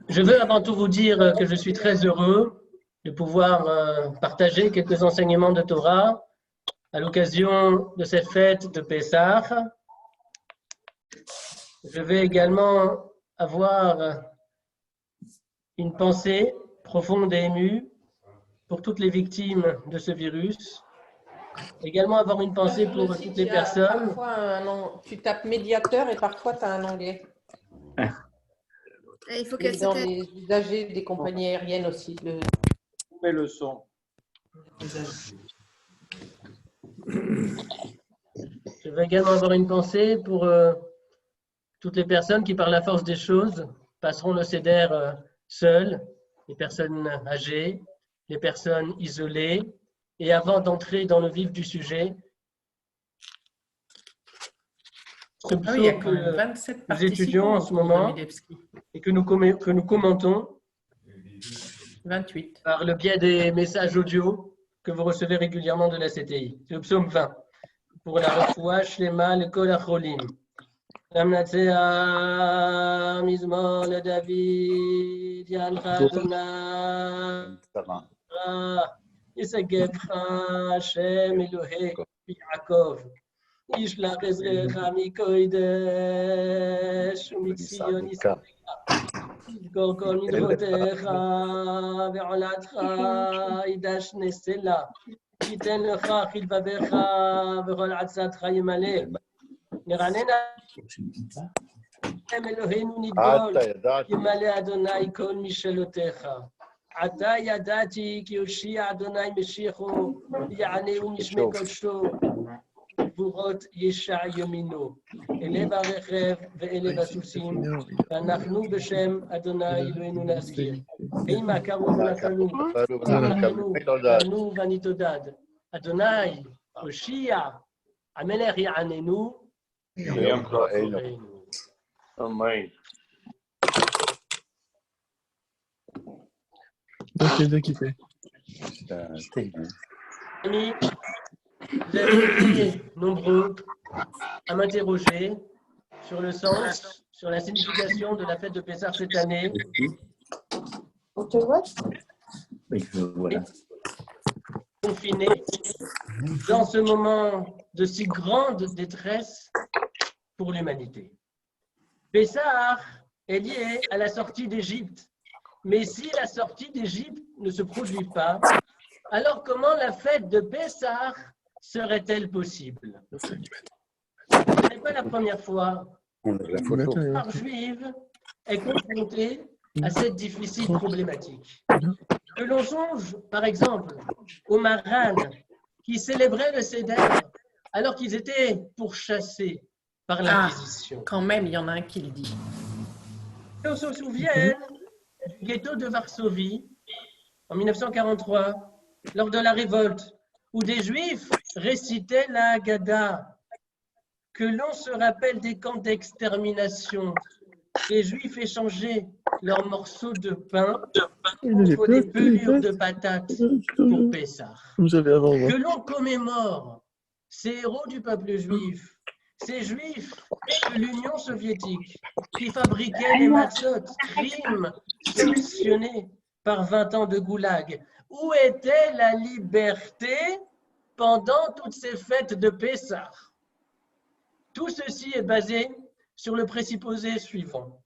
Je veux avant tout vous dire que je suis très heureux de pouvoir partager quelques enseignements de Torah à l'occasion de cette fête de Pessah. Je vais également avoir une pensée profonde et émue pour toutes les victimes de ce virus. Également avoir une pensée pour toutes les personnes. Parfois, tu tapes médiateur et parfois tu as un onglet. Il faut Et qu'elle dans s'éteigne. les usagers des compagnies aériennes aussi. Mets le son. Je vais également avoir une pensée pour toutes les personnes qui, par la force des choses, passeront le Seder seules, les personnes âgées, les personnes isolées. Et avant d'entrer dans le vif du sujet, ce Ah oui, il y a psaume quand même que 27 nous étudions en ce moment et que nous commentons 28. par le biais des messages audio que vous recevez régulièrement de la CTI. C'est le psaume 20 pour la refoua shlema lekol hacholim. למנצח מזמור לדוד יענך אדוני ישגבך השם אלוהי יעקב ישלח עזרך מקודש ומציון ישמח יזכור כל מנהותיך ועולתך ידשנה סלע ייתן לך חלבבך וכל עצתך ימלא נרננה אלוהינו נדגול, ימלא אדוני כל משאלותיך. עתה ידעתי כי הושיע אדוני משיחו, יענהו משמי קודשו, גבורות ישע ימינו. אלה ברכב ואלה בסוסים, ואנחנו בשם אדוני אלוהינו נזכיר. אימה קראו ונפלו, וענו ונתעודד. אדוני הושיע, המלך יעננו, Amen. Donc, les deux qui fait. Amis, vous avez été nombreux à m'interroger sur le sens, sur la signification de la fête de Pessah cette année. On te voit? Confinés dans ce moment de si grande détresse pour l'humanité. Pessah est lié à la sortie d'Égypte. Mais si la sortie d'Égypte ne se produit pas, alors comment la fête de Pessah serait-elle possible? Ce n'est pas la première fois que l'histoire juive est confrontée à cette difficile problématique. Que l'on songe, par exemple, aux Marranes qui célébraient le Seder alors qu'ils étaient pourchassés par l'Inquisition. Quand même, il y en a un qui le dit. Et on se souvient du ghetto de Varsovie en 1943, lors de la révolte, où des Juifs récitaient la Haggadah, que l'on se rappelle des camps d'extermination. Les Juifs échangeaient leurs morceaux de pain contre des pelures de patates pour Pessah. Que l'on commémore ces héros du peuple juif, ces Juifs de l'Union soviétique qui fabriquaient les matzot, crimes sanctionnés par 20 ans de goulag. Où était la liberté pendant toutes ces fêtes de Pessah? Tout ceci est basé sur le présupposé suivant.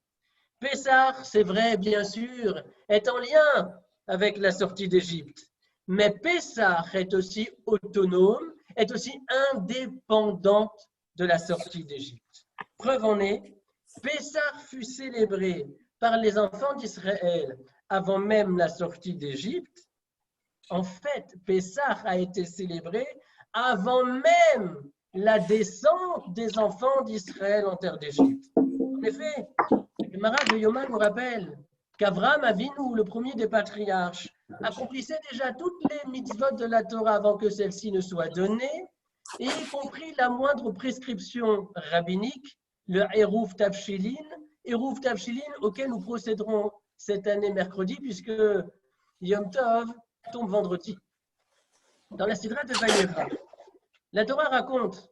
Pessah, c'est vrai, bien sûr, est en lien avec la sortie d'Égypte. Mais Pessah est aussi autonome, est aussi indépendante de la sortie d'Égypte. Preuve en est, Pessah fut célébré par les enfants d'Israël avant même la sortie d'Égypte. En fait, Pessah a été célébré avant même la descente des enfants d'Israël en terre d'Égypte. En effet, le Maral de Yoma nous rappelle qu'Avraham Avinu, le premier des patriarches, accomplissait déjà toutes les mitzvot de la Torah avant que celle-ci ne soit donnée, et y compris la moindre prescription rabbinique, le Eruv Tavshilin auquel nous procéderons cette année mercredi, puisque Yom Tov tombe vendredi. Dans la Sidra de Vayera, la Torah raconte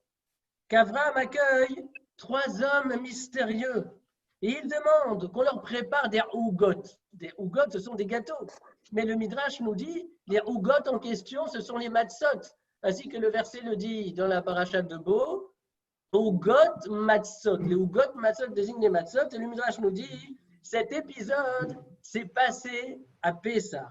qu'Avraham accueille 3 hommes mystérieux Et ils demandent qu'on leur prépare des ougot. Des ougot, ce sont des gâteaux. Mais le Midrash nous dit, les ougot en question, ce sont les matzot. Ainsi que le verset le dit dans la paracha de Bo, ougot matzot. Les ougot matzot désignent les matzot. Et le Midrash nous dit, cet épisode s'est passé à Pessah.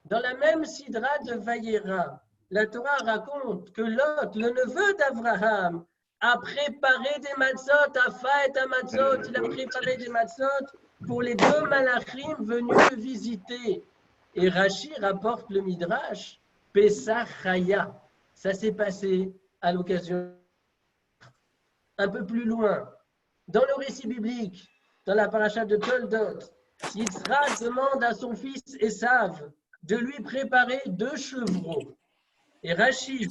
Dans la même sidra de Vayera, la Torah raconte que Lot, le neveu d'Abraham, a préparé des matzot, Afa et Matzot, il a préparé des matzot pour les deux malachim venus le visiter. Et Rashi rapporte le Midrash, Pesach Chaya. Ça s'est passé à l'occasion. Un peu plus loin, dans le récit biblique, dans la paracha de Toldot, Yitzhak demande à son fils Esav de lui préparer 2 chevreaux. Et Rashi,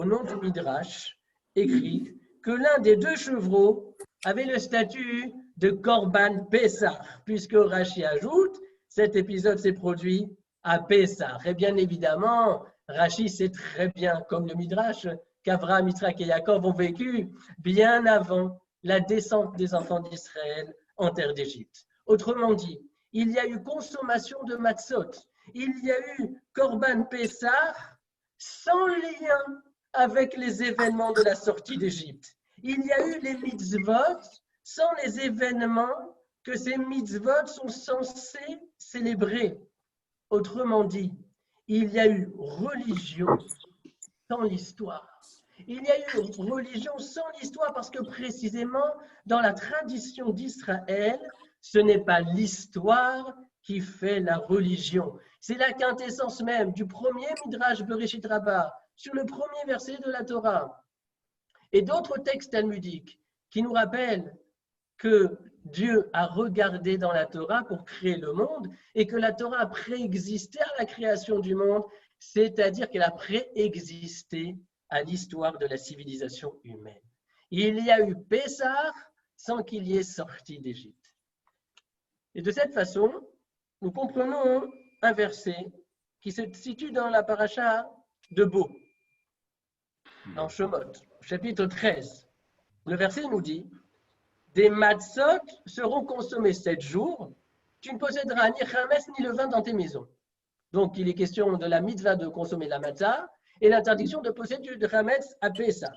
au nom du Midrash, écrit que l'un des 2 chevreaux avait le statut de Korban Pessah, puisque Rashi ajoute, cet épisode s'est produit à Pessah. Et bien évidemment, Rashi sait très bien, comme le Midrash, qu'Abraham, Yitzhak et Yaakov ont vécu bien avant la descente des enfants d'Israël en terre d'Égypte. Autrement dit, il y a eu consommation de matzot, il y a eu Korban Pessah sans lien avec les événements de la sortie d'Égypte. Il y a eu les mitzvot sans les événements que ces mitzvot sont censés célébrer. Autrement dit, il y a eu religion sans l'histoire. Il y a eu religion sans l'histoire parce que précisément, dans la tradition d'Israël, ce n'est pas l'histoire qui fait la religion. C'est la quintessence même du premier Midrash Bereshit Rabbah sur le premier verset de la Torah. Et d'autres textes talmudiques qui nous rappellent que Dieu a regardé dans la Torah pour créer le monde et que la Torah a préexisté à la création du monde, c'est-à-dire qu'elle a préexisté à l'histoire de la civilisation humaine. Il y a eu Pessah sans qu'il y ait sorti d'Égypte. Et de cette façon, nous comprenons un verset qui se situe dans la paracha de Bo, dans Shemot, chapitre 13. Le verset nous dit « Des matzot seront consommés 7 jours, tu ne posséderas ni chametz ni levain dans tes maisons. » Donc, il est question de la mitzvah de consommer la matzah et l'interdiction de posséder du chametz à Pessah.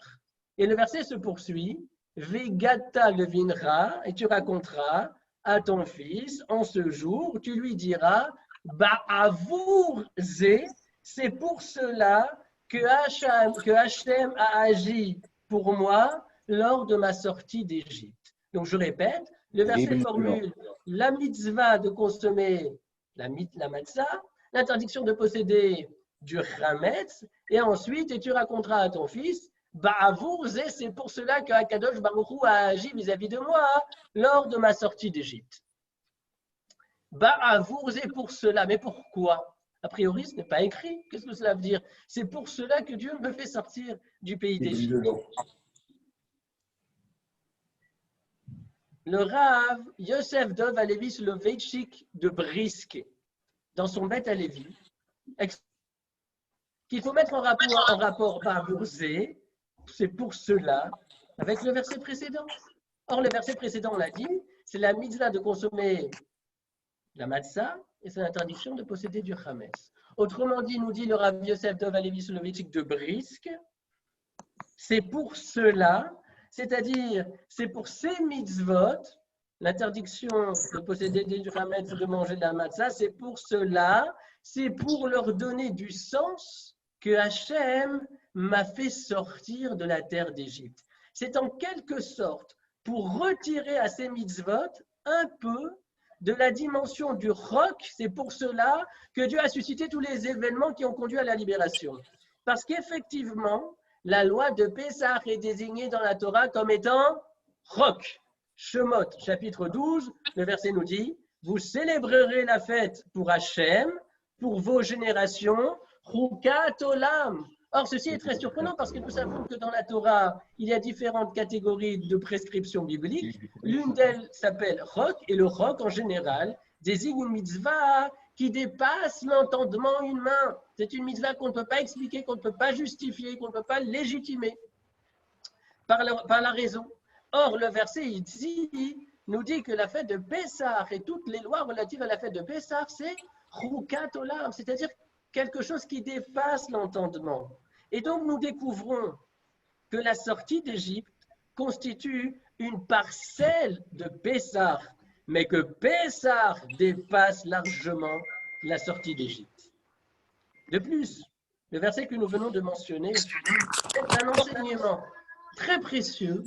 Et le verset se poursuit « Vegata levinra » et tu raconteras à ton fils en ce jour, tu lui diras « Ba'avour ze » c'est pour cela que Hachem a agi pour moi lors de ma sortie d'Égypte. Donc, je répète, le verset formule la mitzvah de consommer la matzah, l'interdiction de posséder du chametz, et ensuite, et tu raconteras à ton fils, Ba'avour zé, c'est pour cela que Akadosh Baruch Hu a agi vis-à-vis de moi lors de ma sortie d'Égypte. Ba'avour zé, pour cela. Mais pourquoi? A priori, ce n'est pas écrit. Qu'est-ce que cela veut dire? C'est pour cela que Dieu me fait sortir du pays d'Égypte. Le Rav Yosef Dov Alevi Soloveitchik de Brisk, dans son Beth Alevi, qu'il faut mettre en rapport Ba'avour zé, c'est pour cela, avec le verset précédent. Or, le verset précédent, on l'a dit, c'est la mitzvah de consommer la matzah et c'est l'interdiction de posséder du chametz. Autrement dit, nous dit le Rav Yosef Dov Alevi Soloveitchik de Brisk, c'est pour cela, c'est-à-dire c'est pour ces mitzvot, l'interdiction de posséder du chametz et de manger de la matzah, c'est pour cela, c'est pour leur donner du sens que Hachem m'a fait sortir de la terre d'Égypte. C'est en quelque sorte pour retirer à ces mitzvot un peu de la dimension du roc. C'est pour cela que Dieu a suscité tous les événements qui ont conduit à la libération. Parce qu'effectivement, la loi de Pessah est désignée dans la Torah comme étant roc. Shemot, chapitre 12, le verset nous dit « Vous célébrerez la fête pour Hachem, pour vos générations, Chukat Olam ». Or, ceci est très surprenant parce que nous savons que dans la Torah, il y a différentes catégories de prescriptions bibliques. L'une d'elles s'appelle roc, et le roc, en général, désigne une mitzvah qui dépasse l'entendement humain. C'est une mitzvah qu'on ne peut pas expliquer, qu'on ne peut pas justifier, qu'on ne peut pas légitimer par la raison. Or, le verset, il dit nous dit que la fête de Pessah et toutes les lois relatives à la fête de Pessah, c'est Chukat Olam, c'est-à-dire quelque chose qui dépasse l'entendement. Et donc, nous découvrons que la sortie d'Égypte constitue une parcelle de Pessah, mais que Pessah dépasse largement la sortie d'Égypte. De plus, le verset que nous venons de mentionner est un enseignement très précieux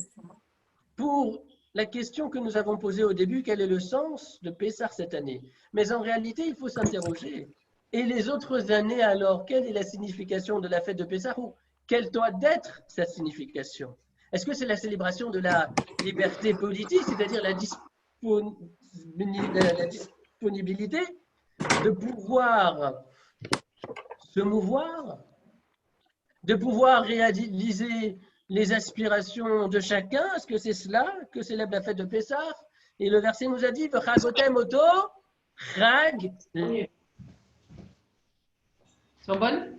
pour la question que nous avons posée au début, quel est le sens de Pessah cette année? Mais en réalité, il faut s'interroger. Et les autres années alors, quelle est la signification de la fête de Pessah ou quelle doit être sa signification? Est-ce que c'est la célébration de la liberté politique, c'est-à-dire la disponibilité de pouvoir se mouvoir, de pouvoir réaliser les aspirations de chacun? Est-ce que c'est cela que célèbre la fête de Pessah? Et le verset nous a dit V'chagotem oto chag. Sont bonnes?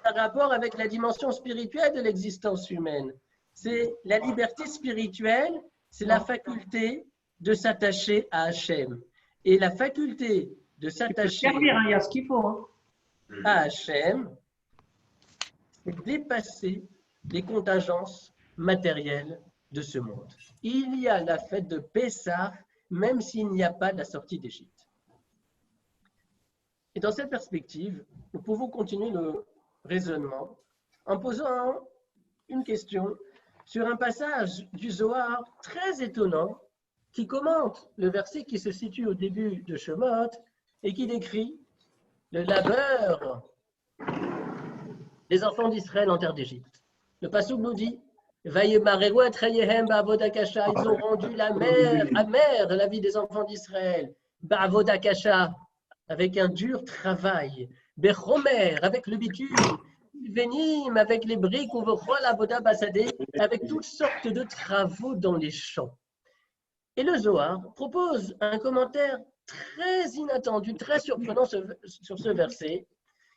Un rapport avec la dimension spirituelle de l'existence humaine. C'est la liberté spirituelle, c'est la faculté de s'attacher à Hachem. Et la faculté de s'attacher il y a ce qu'il faut. Hein. à Hachem, c'est dépasser les contingences matérielles de ce monde. Il y a la fête de Pessah, même s'il n'y a pas de la sortie d'Égypte. Et dans cette perspective, nous pouvons continuer le raisonnement en posant une question sur un passage du Zohar très étonnant qui commente le verset qui se situe au début de Shemot et qui décrit le labeur des enfants d'Israël en terre d'Égypte. Le passouk nous dit ils ont rendu la mer amère de la vie des enfants d'Israël, Ba'avoda kasha, avec un dur travail, Bechomer, avec le bitume, Venim, avec les briques, on veut la Boda Basadé, avec toutes sortes de travaux dans les champs. Et le Zohar propose un commentaire très inattendu, très surprenant sur ce verset.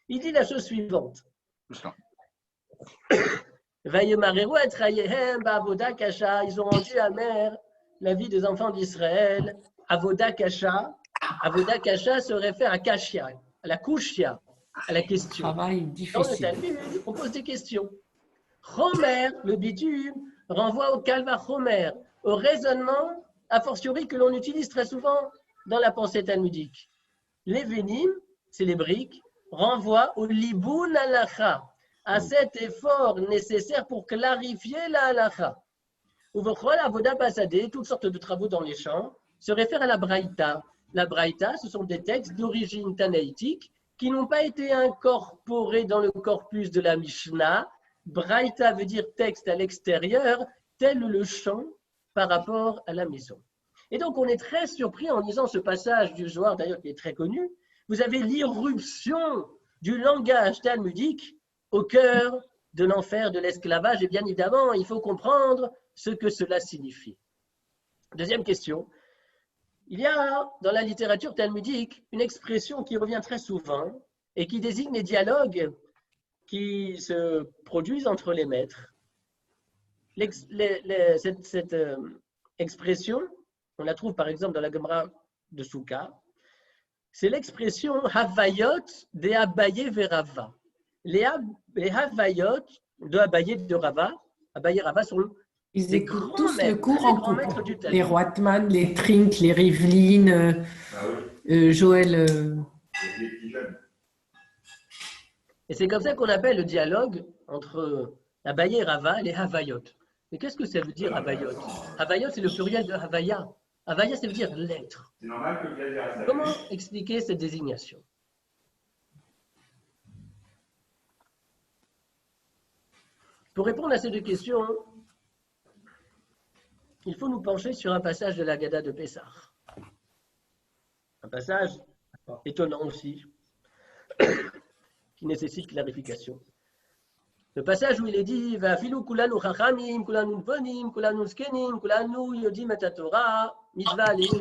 Il dit la chose suivante. Ils ont rendu amère la vie des enfants d'Israël. Avoda kasha. Avoda kasha se réfère à kashia, à la kushia, à la question. Travail Dans le difficile. Talmud, on pose des questions. Chomer, le bitume, renvoie au kalva chomer, au raisonnement, a fortiori que l'on utilise très souvent dans la pensée talmudique. Les vénim, c'est les briques, renvoient au liboun halacha, à cet effort nécessaire pour clarifier la halacha. Uvochol avoda basadé, toutes sortes de travaux dans les champs, se réfèrent à la braïta. La braïta, ce sont des textes d'origine tanaïtique qui n'ont pas été incorporés dans le corpus de la Mishnah. Braïta veut dire texte à l'extérieur, tel le champ par rapport à la maison. Et donc, on est très surpris en lisant ce passage du Zohar, d'ailleurs qui est très connu. Vous avez l'irruption du langage talmudique au cœur de l'enfer de l'esclavage. Et bien évidemment, il faut comprendre ce que cela signifie. Deuxième question. Il y a dans la littérature talmudique une expression qui revient très souvent et qui désigne les dialogues qui se produisent entre les maîtres. Cette expression, on la trouve par exemple dans la Gemara de Souka, c'est l'expression Havayot de Abaye Verava. Les Havayot de Abaye et de Rava, Abaye et Rava sont Ils des écoutent grands tous le maîtres, cours très en grands cours. maîtres du Talmud. Les Roitman, les Trink, les Rivlin, Joël. Et c'est comme ça qu'on appelle le dialogue entre Abaye et Rava, les Havayot. Mais qu'est-ce que ça veut dire Havayot? Havayot, c'est le pluriel de Havaya. Havaya, ça veut dire l'être. Comment expliquer cette désignation? Pour répondre à ces deux questions, il faut nous pencher sur un passage de la Haggadah de Pessah. Un passage étonnant aussi, qui nécessite clarification. Le passage où il est dit Va'afilu kulanu chachamim, kulanu nvonim, kulanu zkenim, kulanu yodim et Torah, mitzvah aleinu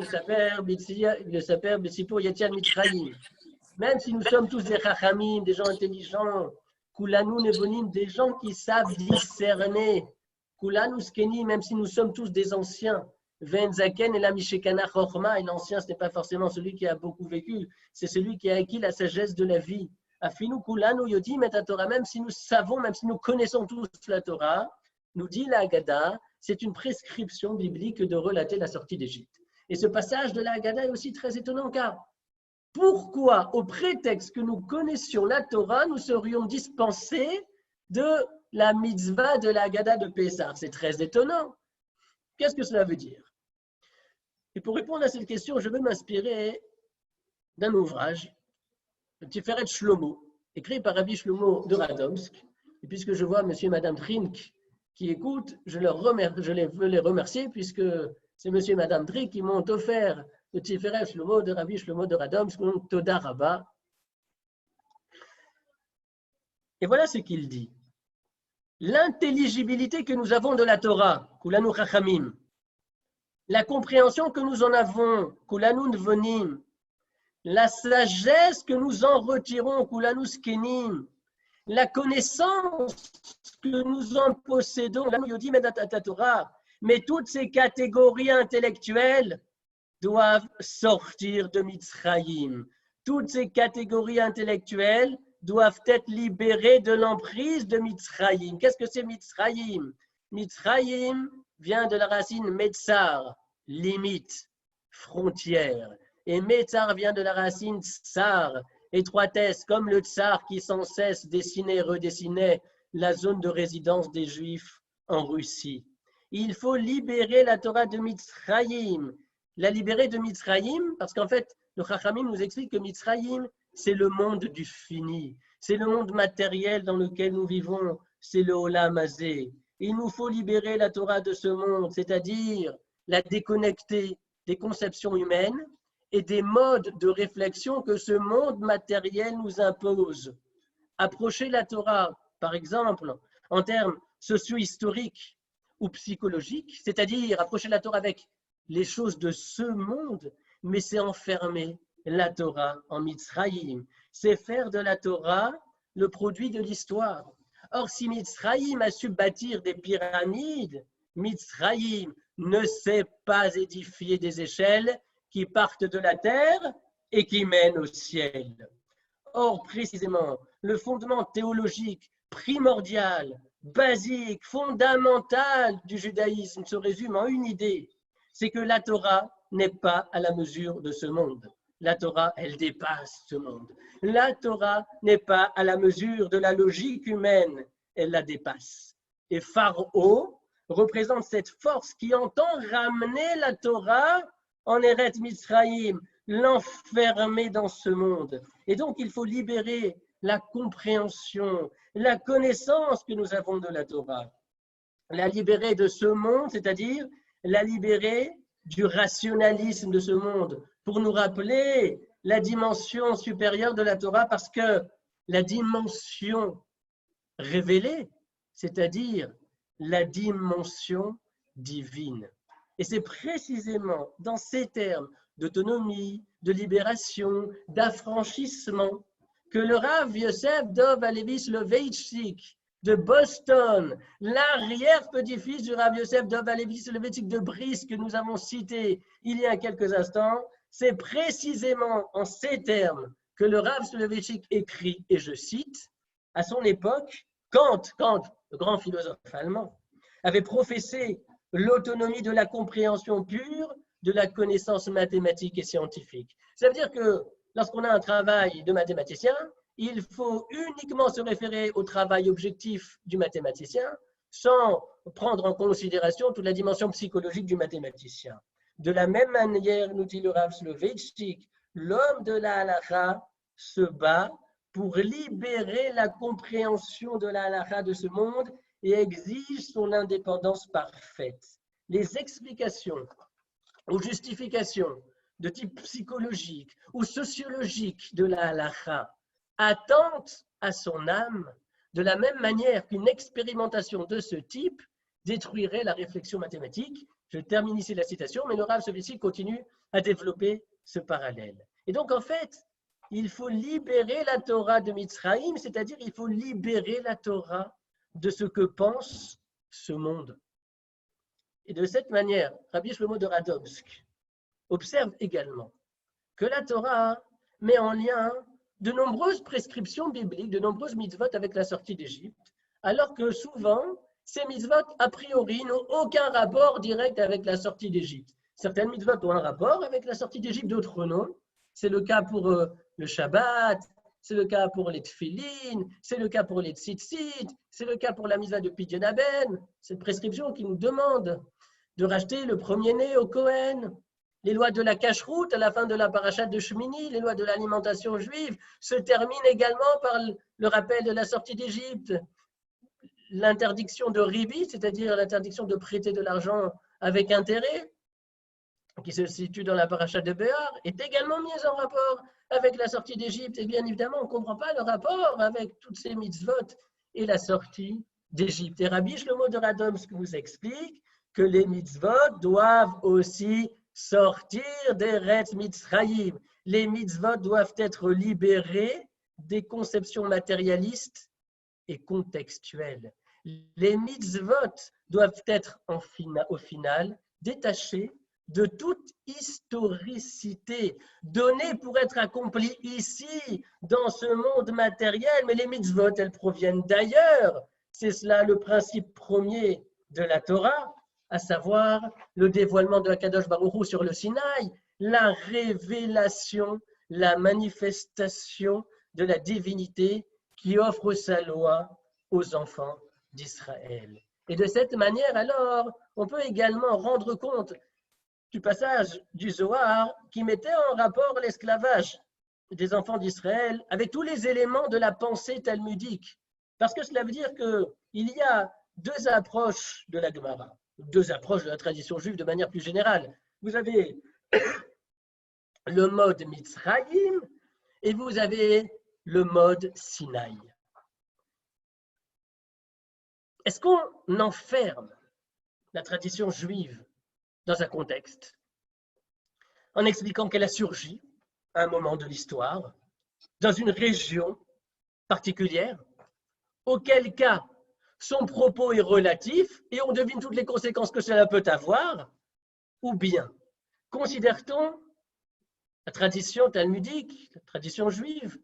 le saper b'sipur Yetziat Mitzrayim. Même si nous sommes tous des chachamim, des gens intelligents, kulanu nevonim, des gens qui savent discerner, kulanu zkenim, même si nous sommes tous des anciens, Ven Zaken et la Mishekana Chorma, et l'ancien, ce n'est pas forcément celui qui a beaucoup vécu, c'est celui qui a acquis la sagesse de la vie. Afinu Kulanu Yodim et Torah, même si nous savons, même si nous connaissons tous la Torah, nous dit la Haggadah, c'est une prescription biblique de relater la sortie d'Égypte. Et ce passage de la Haggadah est aussi très étonnant car pourquoi, au prétexte que nous connaissions la Torah, nous serions dispensés de la mitzvah de la Haggadah de Pessah? C'est très étonnant. Qu'est-ce que cela veut dire? Et pour répondre à cette question, je veux m'inspirer d'un ouvrage, le Tiferet Shlomo, écrit par Rabbi Shlomo de Radomsk. Et puisque je vois monsieur et madame Trink qui écoutent, je veux les remercier puisque c'est monsieur et madame Trink qui m'ont offert le Tiferet Shlomo de Rabbi Shlomo de Radomsk, donc Toda Rabba. Et voilà ce qu'il dit. L'intelligibilité que nous avons de la Torah, Kulanu Chachamim, la compréhension que nous en avons, Kulanu Nvonim, la sagesse que nous en retirons, Kulanu Skenim, la connaissance que nous en possédons, Kulanu Yodim et Torah, mais toutes ces catégories intellectuelles doivent sortir de Mitzrayim. Toutes ces catégories intellectuelles doivent être libérées de l'emprise de Mitzrayim. Qu'est-ce que c'est Mitzrayim? Mitzrayim vient de la racine Metzar, limite, frontière. Et Metzar vient de la racine Tsar, étroitesse, comme le Tsar qui sans cesse dessinait et redessinait la zone de résidence des Juifs en Russie. Il faut libérer la Torah de Mitzrayim. La libérer de Mitzrayim, parce qu'en fait, le Chachamim nous explique que Mitzrayim, c'est le monde du fini, c'est le monde matériel dans lequel nous vivons, c'est le Olam Hazé. Il nous faut libérer la Torah de ce monde, c'est-à-dire la déconnecter des conceptions humaines et des modes de réflexion que ce monde matériel nous impose. Approcher la Torah, par exemple, en termes socio-historiques ou psychologiques, c'est-à-dire approcher la Torah avec les choses de ce monde, mais c'est enfermer la Torah en Mitzrayim. C'est faire de la Torah le produit de l'histoire. Or, si Mitzrayim a su bâtir des pyramides, Mitzrayim ne sait pas édifier des échelles qui partent de la terre et qui mènent au ciel. Or, précisément, le fondement théologique primordial, basique, fondamental du judaïsme se résume en une idée, c'est que la Torah n'est pas à la mesure de ce monde. La Torah, elle dépasse ce monde. La Torah n'est pas à la mesure de la logique humaine, elle la dépasse. Et Pharaon représente cette force qui entend ramener la Torah en Eretz Mitzrayim, l'enfermer dans ce monde. Et donc, il faut libérer la compréhension, la connaissance que nous avons de la Torah. La libérer de ce monde, c'est-à-dire la libérer du rationalisme de ce monde, pour nous rappeler la dimension supérieure de la Torah, parce que la dimension révélée, c'est-à-dire la dimension divine. Et c'est précisément dans ces termes d'autonomie, de libération, d'affranchissement que le Rav Yosef Dov Halevi Soloveitchik de Boston, l'arrière-petit-fils du Rav Yosef Dov Halevi Soloveitchik de Brisk que nous avons cité il y a quelques instants, c'est précisément en ces termes que le Rav Soloveitchik écrit, et je cite, à son époque, Kant, le grand philosophe allemand, avait professé l'autonomie de la compréhension pure de la connaissance mathématique et scientifique. Ça veut dire que lorsqu'on a un travail de mathématicien, il faut uniquement se référer au travail objectif du mathématicien sans prendre en considération toute la dimension psychologique du mathématicien. De la même manière, nous dit le Rav Soloveitchik, l'homme de la halakha se bat pour libérer la compréhension de la halakha de ce monde et exige son indépendance parfaite. Les explications ou justifications de type psychologique ou sociologique de la halakha attente à son âme de la même manière qu'une expérimentation de ce type détruirait la réflexion mathématique. Je termine ici la citation, mais le Rav Soloveitchik continue à développer ce parallèle. Et donc, en fait, il faut libérer la Torah de Mitzrayim, c'est-à-dire il faut libérer la Torah de ce que pense ce monde. Et de cette manière, Rabbi Shlomo de Radomsk observe également que la Torah met en lien de nombreuses prescriptions bibliques, de nombreuses mitzvot avec la sortie d'Égypte, alors que souvent, ces mitzvot, a priori, n'ont aucun rapport direct avec la sortie d'Égypte. Certaines mitzvot ont un rapport avec la sortie d'Égypte, d'autres non. C'est le cas pour le Shabbat, c'est le cas pour les tfilines, c'est le cas pour les tzitzit, c'est le cas pour la mitzvah de Pidyon Haben, cette prescription qui nous demande de racheter le premier-né au Kohen. Les lois de la cacheroute à la fin de la parashat de Shmini, les lois de l'alimentation juive, se terminent également par le rappel de la sortie d'Égypte. L'interdiction de ribi, c'est-à-dire l'interdiction de prêter de l'argent avec intérêt, qui se situe dans la parashat de Béar, est également mise en rapport avec la sortie d'Égypte. Et bien évidemment, on ne comprend pas le rapport avec toutes ces mitzvot et la sortie d'Égypte. Et Rabbi Shlomo de Radomsk vous explique que les mitzvot doivent aussi sortir d'Eretz Mitzrayim. Les mitzvot doivent être libérés des conceptions matérialistes et contextuelles. Les mitzvot doivent être au final détachés de toute historicité, donnée pour être accomplie ici, dans ce monde matériel, mais les mitzvot, elles proviennent d'ailleurs. C'est cela le principe premier de la Torah, à savoir le dévoilement de Akadosh Baruch Hu sur le Sinaï, la révélation, la manifestation de la divinité qui offre sa loi aux enfants d'Israël. Et de cette manière, alors, on peut également rendre compte du passage du Zohar qui mettait en rapport l'esclavage des enfants d'Israël avec tous les éléments de la pensée talmudique. Parce que cela veut dire qu'il y a deux approches de la Gemara, deux approches de la tradition juive de manière plus générale. Vous avez le mode Mitzrayim et vous avez le mode Sinaï. Est-ce qu'on enferme la tradition juive dans un contexte, en expliquant qu'elle a surgi à un moment de l'histoire, dans une région particulière, auquel cas son propos est relatif et on devine toutes les conséquences que cela peut avoir, ou bien considère-t-on la tradition talmudique, la tradition juive,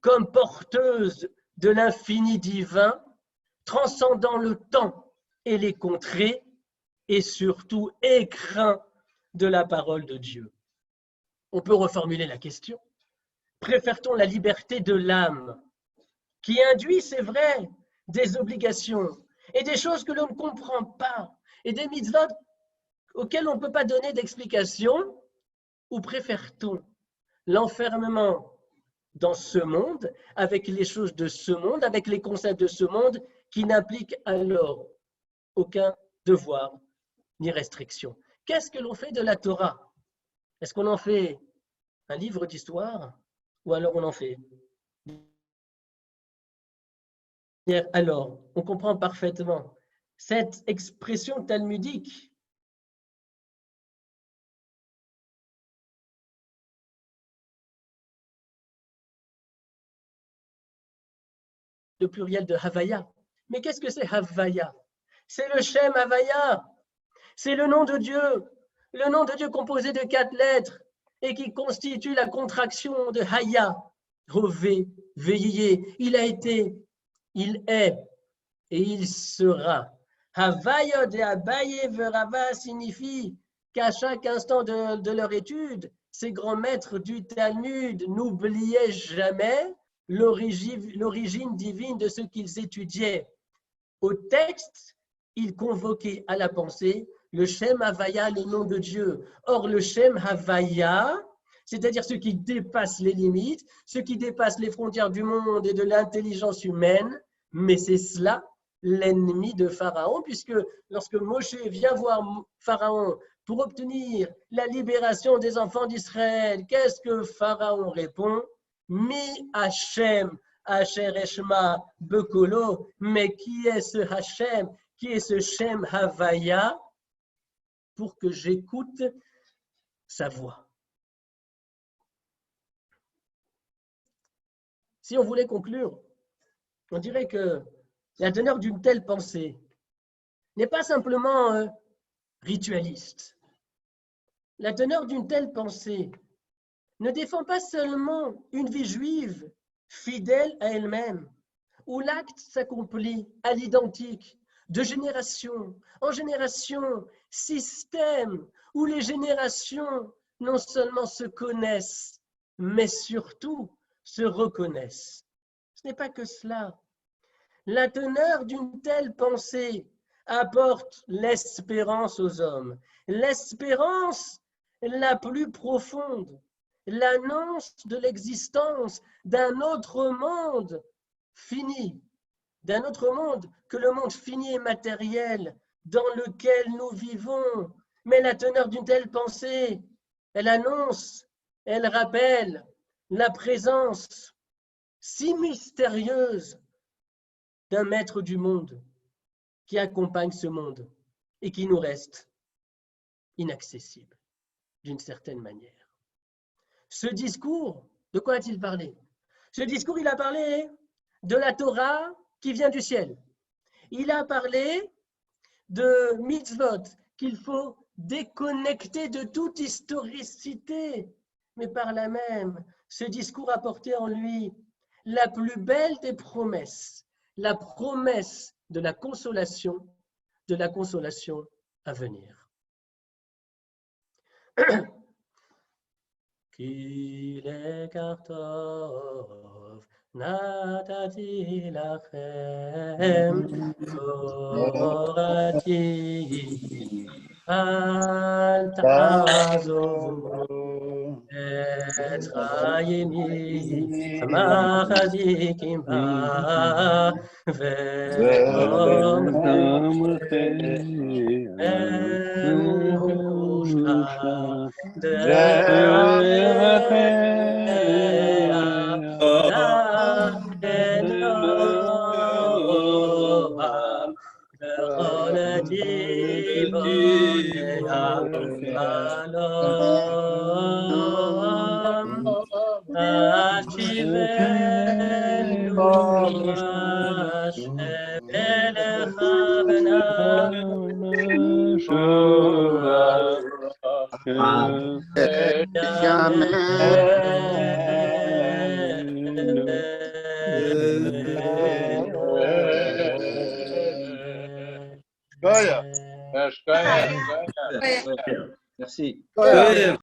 comme porteuse de l'infini divin, transcendant le temps et les contrées, et surtout écrin de la parole de Dieu. On peut reformuler la question. Préfère-t-on la liberté de l'âme, qui induit, c'est vrai, des obligations et des choses que l'on ne comprend pas, et des mitzvot auxquelles on ne peut pas donner d'explication, ou préfère-t-on l'enfermement dans ce monde, avec les choses de ce monde, avec les concepts de ce monde, qui n'impliquent alors aucun devoir ni restriction. Qu'est-ce que l'on fait de la Torah? Est-ce qu'on en fait un livre d'histoire ou alors on en fait? Alors, on comprend parfaitement cette expression talmudique le pluriel de Havaya. Mais qu'est-ce que c'est Havaya? C'est le Shem Havaya. C'est le nom de Dieu composé de 4 lettres et qui constitue la contraction de Haya, Rové, veillé. Il a été, il est et il sera. Havaya de Abaye Verava signifie qu'à chaque instant de leur étude, ces grands maîtres du Talmud n'oubliaient jamais l'origine divine de ce qu'ils étudiaient. Au texte, ils convoquaient à la pensée le Shem Havaya, le nom de Dieu. Or, le Shem Havaya, c'est-à-dire ce qui dépasse les limites, ce qui dépasse les frontières du monde et de l'intelligence humaine, mais c'est cela l'ennemi de Pharaon, puisque lorsque Moshe vient voir Pharaon pour obtenir la libération des enfants d'Israël, qu'est-ce que Pharaon répond? Mi Hashem, Asher Eshma Bekolo, mais qui est ce Hashem, qui est ce Shem Havaya, pour que j'écoute sa voix. Si on voulait conclure, on dirait que la teneur d'une telle pensée n'est pas simplement ritualiste. La teneur d'une telle pensée ne défend pas seulement une vie juive fidèle à elle-même, où l'acte s'accomplit à l'identique, de génération en génération, système où les générations non seulement se connaissent, mais surtout se reconnaissent. Ce n'est pas que cela. La teneur d'une telle pensée apporte l'espérance aux hommes, l'espérance la plus profonde, l'annonce de l'existence d'un autre monde fini, d'un autre monde que le monde fini et matériel dans lequel nous vivons. Mais la teneur d'une telle pensée, elle annonce, elle rappelle la présence si mystérieuse d'un maître du monde qui accompagne ce monde et qui nous reste inaccessible d'une certaine manière. Ce discours, de quoi a-t-il parlé? Ce discours, il a parlé de la Torah qui vient du ciel. Il a parlé de mitzvot qu'il faut déconnecter de toute historicité. Mais par là même, ce discours a porté en lui la plus belle des promesses, la promesse de la consolation à venir. Ki lekartov natati lachem torati al ta'azovu et chayimi machadikim ba Merci. Ouais.